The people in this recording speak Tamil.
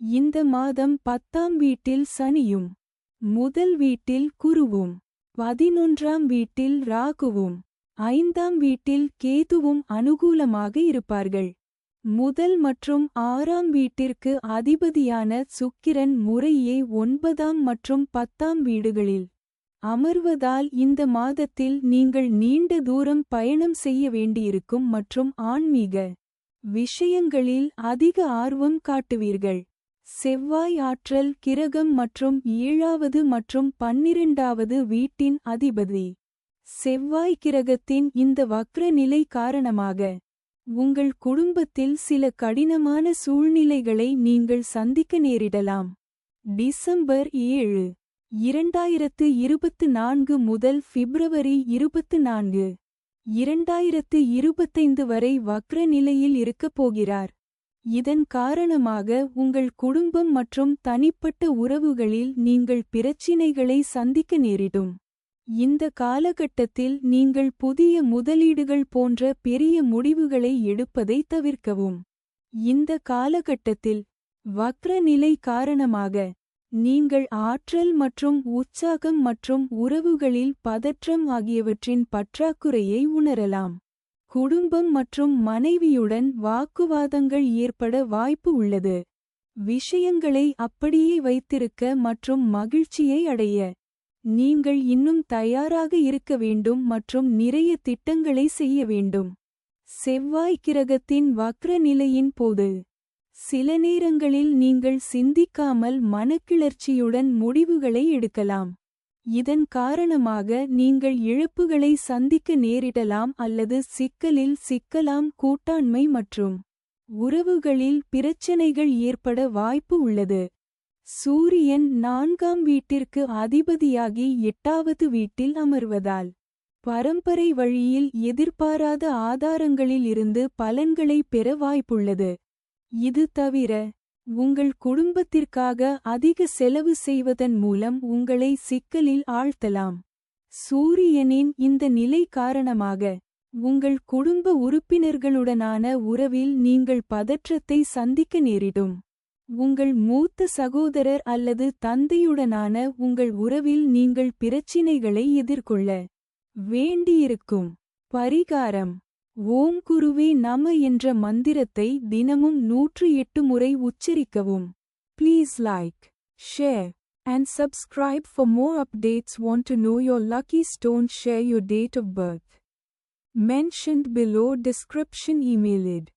இந்த மாதம் 10ஆம் வீட்டில் சனியும், முதல் வீட்டில் குருவும், 11ஆம் வீட்டில் ராகுவும், 5ஆம் வீட்டில் கேதுவும் அனுகூலமாக இருப்பார்கள். முதல் மற்றும் 6ஆம் வீட்டிற்கு அதிபதியான சுக்கிரன் முறையே 9ஆம் மற்றும் 10ஆம் வீடுகளில் அமர்வதால் இந்த மாதத்தில் நீங்கள் நீண்ட தூரம் பயணம் செய்ய வேண்டியிருக்கும் மற்றும் ஆன்மீக விஷயங்களில் அதிக ஆர்வம் காட்டுவீர்கள். செவ்வாய் ஆற்றல் கிரகம் மற்றும் 7வது மற்றும் 12வது வீட்டின் அதிபதி. செவ்வாய் கிரகத்தின் இந்த வக்ர நிலை காரணமாக உங்கள் குடும்பத்தில் சில கடினமான சூழ்நிலைகளை நீங்கள் சந்திக்க நேரிடலாம். டிசம்பர் 7, 2024 முதல் பிப்ரவரி 24, 2025 வரை வக்ர நிலையில் இருக்கப் போகிறார். இதன் காரணமாக உங்கள் குடும்பம் மற்றும் தனிப்பட்ட உறவுகளில் நீங்கள் பிரச்சினைகளை சந்திக்க நேரிடும். இந்த காலகட்டத்தில் நீங்கள் புதிய முதலீடுகள் போன்ற பெரிய முடிவுகளை எடுப்பதை தவிர்க்கவும். இந்த காலகட்டத்தில் வக்ர நிலை காரணமாக நீங்கள் ஆற்றல் மற்றும் உற்சாகம் மற்றும் உறவுகளில் பதற்றம் ஆகியவற்றின் பற்றாக்குறையை உணரலாம். குடும்பம் மற்றும் மனைவியுடன் வாக்குவாதங்கள் ஏற்பட வாய்ப்பு உள்ளது. விஷயங்களை அப்படியே வைத்திருக்க மற்றும் மகிழ்ச்சியை அடைய நீங்கள் இன்னும் தயாராக இருக்க வேண்டும் மற்றும் நிறைய திட்டங்களை செய்ய வேண்டும். செவ்வாய் கிரகத்தின் வக்ர நிலையின் போது சில நேரங்களில் நீங்கள் சிந்திக்காமல் மனக்கிளர்ச்சியுடன் முடிவுகளை எடுக்கலாம். இதன் காரணமாக நீங்கள் இழப்புகளை சந்திக்க நேரிடலாம் அல்லது சிக்கலில் சிக்கலாம். கூட்டாண்மை மற்றும் உறவுகளில் பிரச்சனைகள் ஏற்பட வாய்ப்பு உள்ளது. சூரியன் 4ஆம் வீட்டிற்கு அதிபதியாகி 8வது வீட்டில் அமர்வதால் பரம்பரை வழியில் எதிர்பாராத ஆதாரங்களில் இருந்து பலன்களை பெற வாய்ப்புள்ளது. இது தவிர உங்கள் குடும்பத்திற்காக அதிக செலவு செய்வதன் மூலம் உங்களை சிக்கலில் ஆழ்த்தலாம். சூரியனின் இந்த நிலை காரணமாக உங்கள் குடும்ப உறுப்பினர்களுடனான உறவில் நீங்கள் பதற்றத்தை சந்திக்க நேரிடும். உங்கள் மூத்த சகோதரர் அல்லது தந்தையுடனான உங்கள் உறவில் நீங்கள் பிரச்சினைகளை எதிர்கொள்ள வேண்டியிருக்கும். பரிகாரம்: ஓம் குருவே நம என்ற மந்திரத்தை தினமும் 108 முறை உச்சரிக்கவும். Please like, share, and subscribe for more updates. Want to know your lucky stone? Share your date of birth mentioned below description. Email it.